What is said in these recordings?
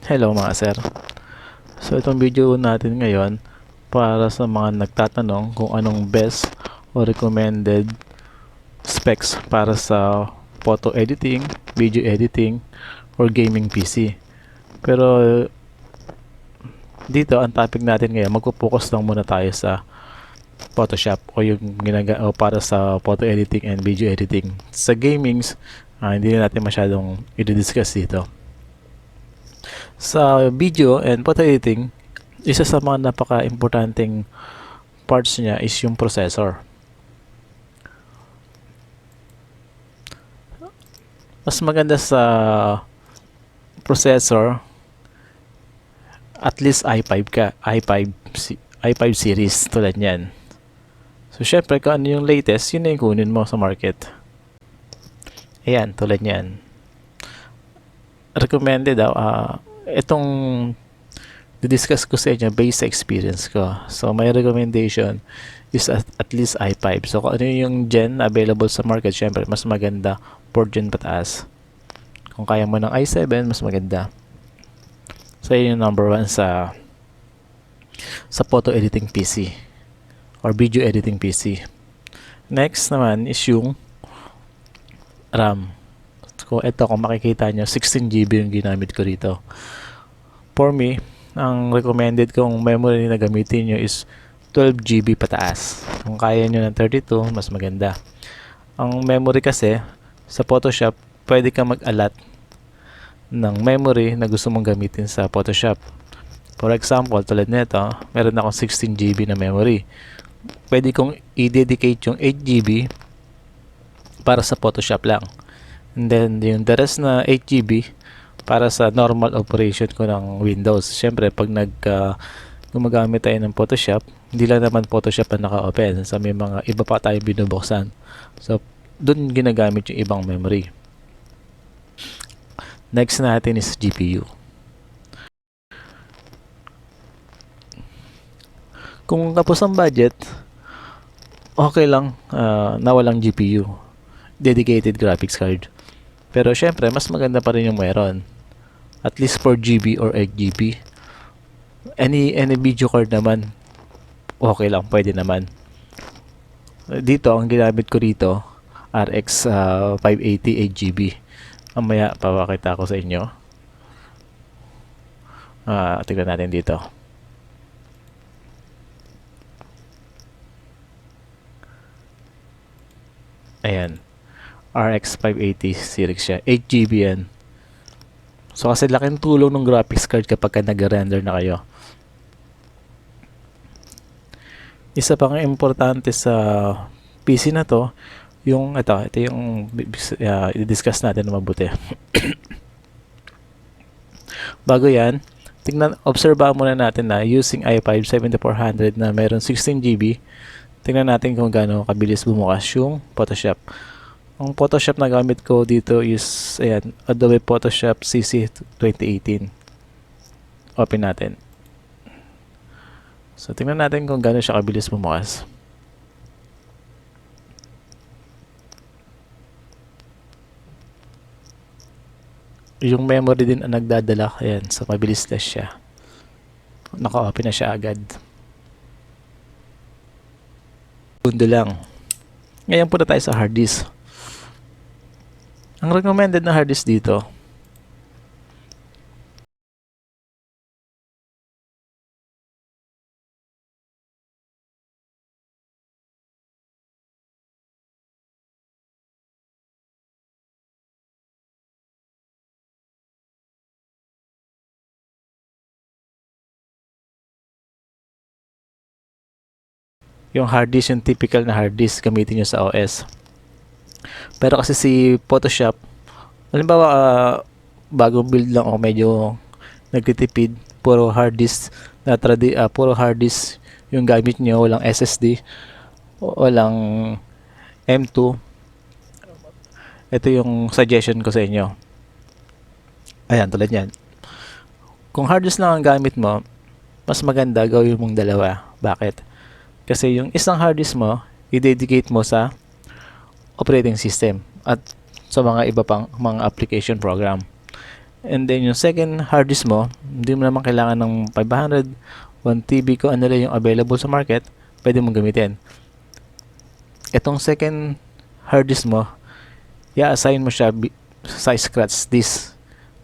Hello mga sir. So itong video natin ngayon para sa mga nagtatanong kung anong best o recommended specs para sa photo editing, video editing, or gaming PC. Pero dito ang topic natin ngayon, magpo-focus lang muna tayo sa Photoshop o yung o para sa photo editing and video editing. Sa gamings, hindi na natin masyadong i-discuss dito. Sa video and photo editing, isa sa mga napaka-importanting parts niya is yung processor. Mas maganda sa processor, at least i5 series tulad niyan. So syempre kung ano yung latest, yun na yung kunin mo sa market. Ayan, tulad niyan. Recommended daw, itong discuss ko sa inyo based sa experience ko. So my recommendation is at least i5. So kung ano yung gen available sa market, syempre mas maganda 4 gen pataas. Kung kaya mo ng i7, mas maganda. So yun yung number 1 sa photo editing PC or video editing PC. Next naman is yung RAM. So ito, kung makikita nyo, 16GB yung ginamit ko rito. For me, ang recommended kong memory na gamitin nyo is 12GB pataas. Kung kaya nyo ng 32, mas maganda. Ang memory kasi, sa Photoshop, pwede ka mag-allot ng memory na gusto mong gamitin sa Photoshop. For example, tulad nito, meron akong 16GB na memory. Pwede kong i-dedicate yung 8GB para sa Photoshop lang. And then, yung the rest na 8GB para sa normal operation ko ng Windows. Siyempre, pag gumagamit tayo ng Photoshop, hindi lang naman Photoshop ang naka-open. So, may mga iba pa tayo binubuksan. So, dun ginagamit yung ibang memory. Next natin is GPU. Kung tapos ang budget, okay lang na walang GPU. Dedicated graphics card. Pero syempre, mas maganda pa rin yung meron. At least 4GB or 8GB. Any video card naman, okay lang, pwede naman. Dito, ang ginamit ko rito, RX 580 8GB. Mamaya, papakita ko sa inyo. Tignan natin dito. Ayan. RX 580 series siya. 8GB yan. So kasi laking tulong ng graphics card kapag nag-render na kayo. Isa pang importante sa PC na to, yung ito yung i-discuss natin na mabuti. Bago yan, obserbahan muna natin na using i5 7400 na mayroon 16GB, tingnan natin kung gaano kabilis bumukas yung Photoshop. Ang Photoshop na gamit ko dito is ayan, Adobe Photoshop CC 2018. Open natin. So tingnan natin kung gaano siya kabilis bumukas. Yung memory din ang nagdadala. Ayan, so mabilis na siya. Naka-open na siya agad. Segundo lang. Ngayon punta tayo sa hard disk. Ang recommended na hard disk dito, yung hard disk, yung typical na hard disk gamitin nyo sa OS. Pero kasi si Photoshop, halimbawa bagong build lang o medyo nagtitipid, puro hard disk puro hard disk yung gamit nyo, walang SSD, walang M2. Ito yung suggestion ko sa inyo. Ayan, tulad yan. Kung hard disk lang ang gamit mo, mas maganda gawin mong dalawa. Bakit? Kasi yung isang hard disk mo, i-dedicate mo sa operating system at sa mga iba pang mga application program. And then yung second hard disk mo, hindi mo naman kailangan ng 500, 1 TB ko ano lang yung available sa market, pwede mong gamitin. Itong second hard disk mo, i-assign mo siya sa scratch disk.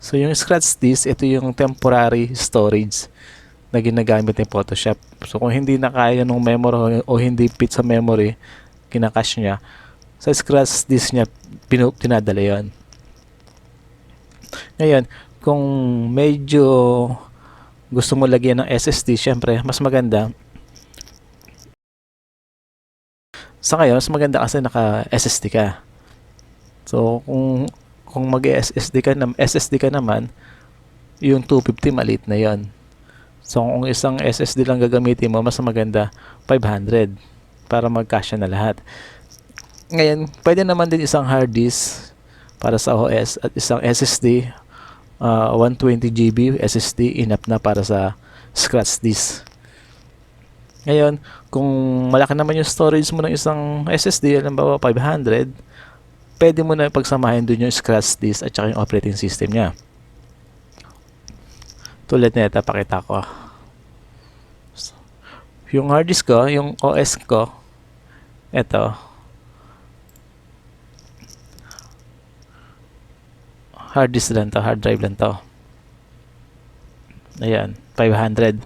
So yung scratch disk, ito yung temporary storage na ginagamit ng Photoshop. So kung hindi na kaya ng memory o hindi fit sa memory, kinakash niya, sa scratch disk niya pinadala yon. Ngayon, kung medyo gusto mo lagyan ng SSD, syempre mas maganda. Sa ngayon, mas maganda kasi naka SSD ka. So kung mag-SSD ka naman, yung 250 maliit na yon. So kung isang SSD lang gagamitin mo, mas maganda 500 para magkasya na lahat. Ngayon, pwede naman din isang hard disk para sa OS at isang SSD, 120 GB SSD, enough na para sa scratch disk. Ngayon, kung malaki naman yung storage mo ng isang SSD, halimbawa 500, pwede mo na pagsamahin dun yung scratch disk at saka yung operating system niya. Tulad nito, pakita ko. Yung hard disk ko, yung OS ko, ito. Hard disk lang to, hard drive lang to. Ayan, 500.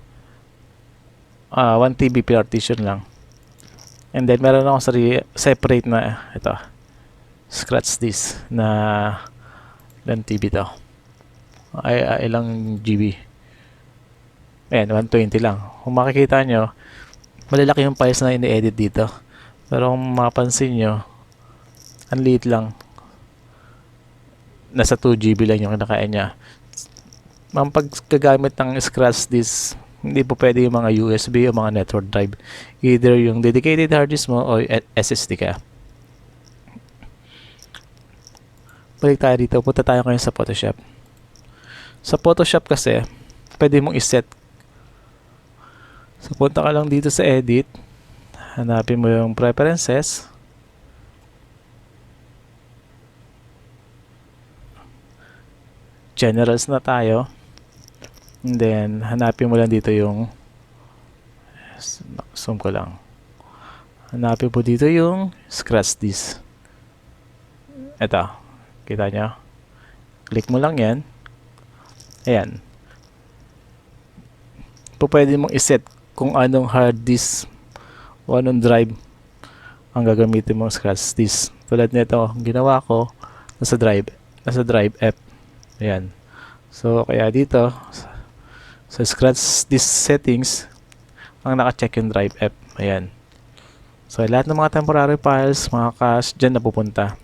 1 TB partition lang. And then meron akong separate na ito, scratch disk na ilang TB to. Ilang GB. Ayan, 120 lang. Kung makikita nyo, malalaki yung files na ini-edit dito. Pero kung mapansin nyo, ang liit lang. Nasa 2 GB lang yung kinakain niya. Ang pagkagamit ng scratch disk, hindi po pwede yung mga USB o mga network drive. Either yung dedicated hard disk mo o SSD ka. Balik tayo dito. Punta tayo ngayon sa Photoshop. Sa Photoshop kasi, pwede mong iset. So, punta ka lang dito sa Edit. Hanapin mo yung Preferences. Generals na tayo. And then, hanapin mo lang dito yung zoom ko lang. Hanapin po dito yung scratch disk. Ito. Kita nyo? Click mo lang yan. Ayan. Pwede mong iset kung anong hard disk o anong drive ang gagamitin mong scratch disk. Tulad nito, ginawa ko nasa drive F. Ayan. So, kaya dito sa scratch disk settings, ang naka-check yung drive F. Ayan. So, lahat ng mga temporary files, mga cache, dyan na pupunta.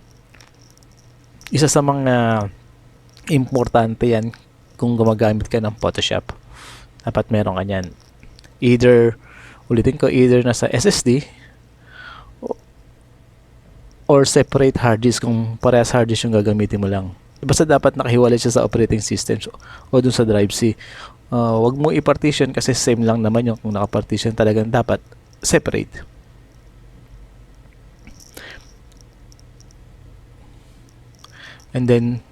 Isa sa mga importante yan kung gumagamit ka ng Photoshop. Dapat meron ka yan. Either nasa SSD or separate hard disk kung parehas hard disk yung gagamitin mo lang. Basta dapat nakahiwalay siya sa operating system o dun sa drive C. Wag mo i-partition kasi same lang naman yung kung naka-partition, talagang dapat separate. And then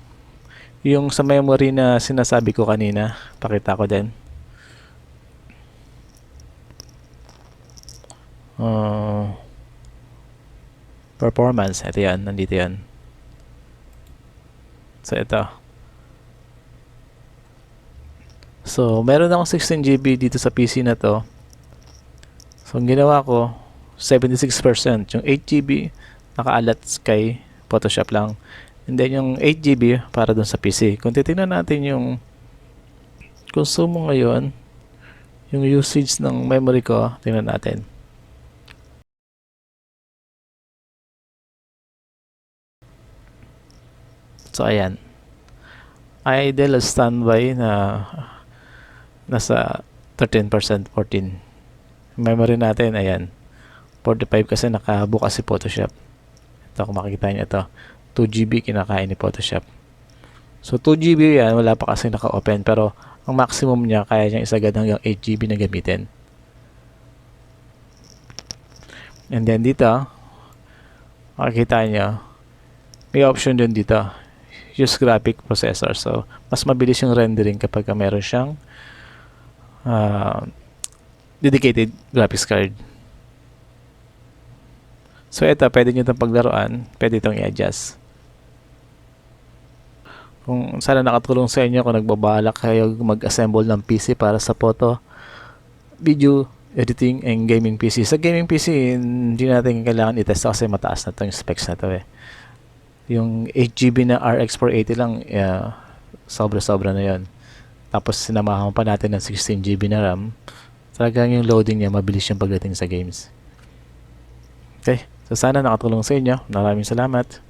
yung sa memory na sinasabi ko kanina, pakita ko din. Performance, ito yan, nandito yan. So ito. So meron akong 16 GB dito sa PC na to. So ang ginawa ko 76%, yung 8 GB nakaalat kay Photoshop lang. And then yung 8 GB para dun sa PC. Kung titingnan natin yung konsumo ngayon, yung usage ng memory ko, tingnan natin. So ayan. Idle standby na nasa 13%, 14. Memory natin, ayan. 45 kasi nakabukas si Photoshop. Ito, kung makikita nyo ito. 2 GB kinakain ni Photoshop. So 2 GB yan, wala pa kasi naka-open. Pero ang maximum niya, kaya niyang isagad hanggang 8 GB na gamitin. And then dito, makikita nyo, may option din dito. use graphic processor. So, mas mabilis yung rendering kapag meron siyang uh, dedicated graphics card. So, ito, pwede nyo itong paglaruan. Pwede itong i-adjust. Kung sana nakatulong sa inyo kung nagbabalak kayo mag-assemble ng PC para sa photo, video, editing, and gaming PC. Sa gaming PC, hindi natin kailangan i-test kasi mataas na itong specs na ito eh. Yung 8GB na RX 480 lang, sobra-sobra na yon. Tapos sinamahan pa natin ng 16GB na RAM. Talagang yung loading niya, mabilis yung pagdating sa games. Okay, so sana nakatulong sa inyo. Maraming salamat.